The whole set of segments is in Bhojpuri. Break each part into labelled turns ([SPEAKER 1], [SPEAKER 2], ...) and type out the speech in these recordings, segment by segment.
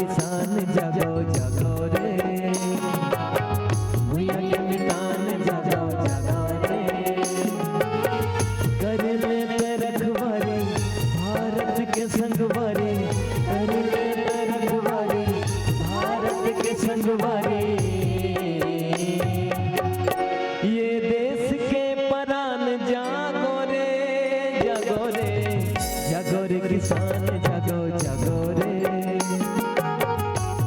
[SPEAKER 1] किसान जागो जागो रे, भुइया के मितान जागो जागो रे, कर लेते रखवारी भारत के संगवारी, कर लेते रखवारी भारत के संगवारी। ये देश के प्राण जागो रे, जागो रे, जागो रे किसान जागो जागो रे,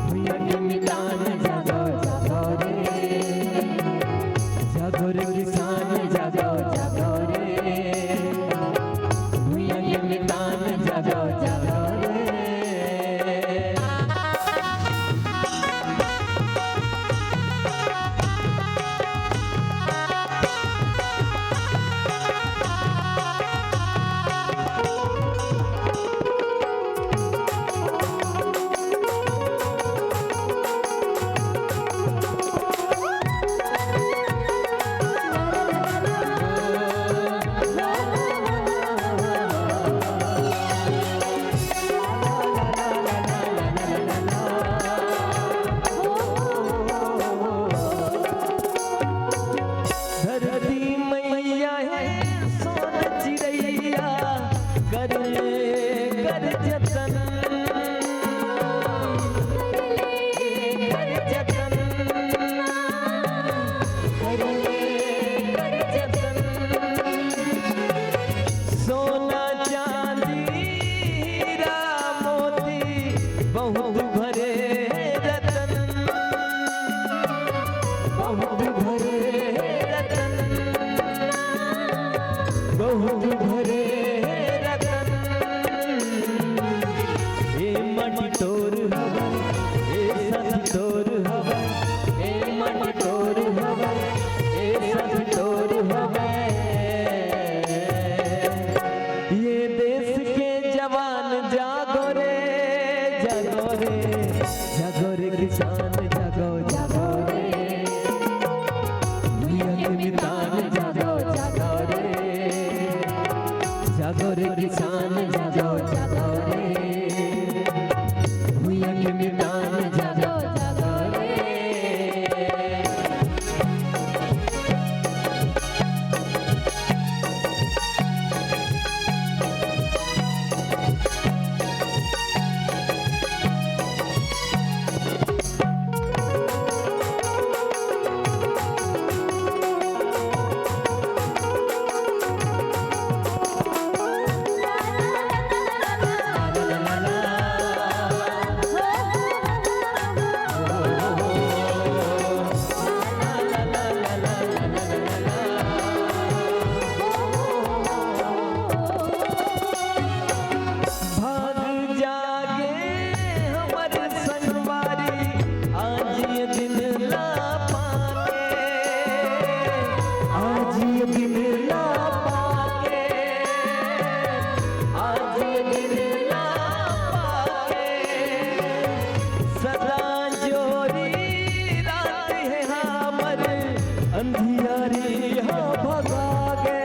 [SPEAKER 1] भुइया के मितान जागो जागो रे, जागो रे किसान जागो जागो रे, भुइया के मितान जागो जागो रे। धरती मैया है सोन चिड़ैया, कर ले कर जतन, कर जतन, कर ले कर जतन। सोना चांदी हीरा मोती बहुत भरे रतन, बहुत भरे रतन, बहुत भरे रतन। ए मटी तोर हवा, ए साथी तोर हवा, ए मटी तोर हवा, ए साथी तोर हवा। ये देश के जवान जागो रे, जागो रे, जागो रे किसान जागो जागो रे, भुइया के मितान जागो जागो रे, जागो रे किसान जागो जागो रे, भुइया के मितान जागो जागो रे। भाग जागे हमर संगवारी, आज ये दिन ला पाके, आज ये दिन ला पाके, आज ये दिन ला पाके। सदा जोरी रात है हमर, अंधियारी हाँ भगागे,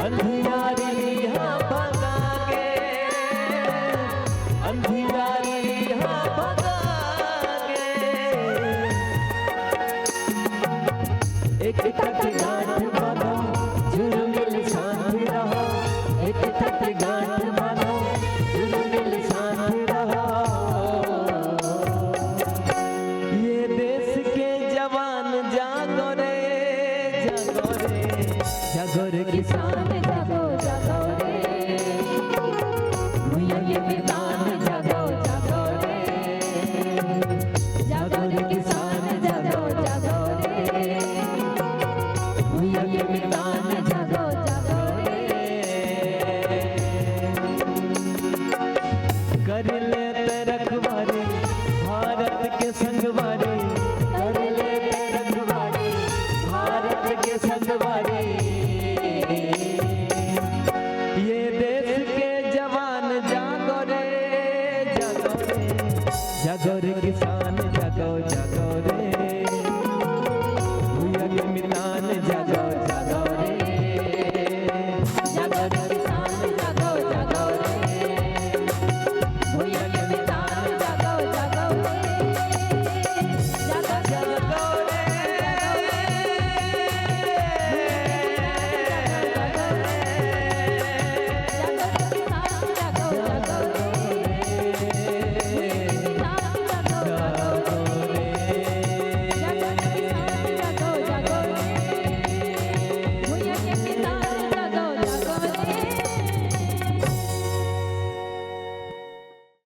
[SPEAKER 1] अंधियारी हाँ भगागे, अंधियारी हाँ भगागे। एक तट गांठ बांधो झुलमिल साथ रहो, एक तट गांठ बांधो झुलमिल साथ रहो। ये देश के जवान जागो रे, जागो रे, जागो रे किसान जागो जागो रे, भुइया के मितान जागो जागो रे, जागो रे किसान जागो जागो रे, भुइया के मितान जागो जागो रे। कर लेते रखवारी भारत के संगवारी, कर लेते रखवारी भारत के संगवारी। ये देश के जवान जागो रे, जागो रे, जागो रे किसान।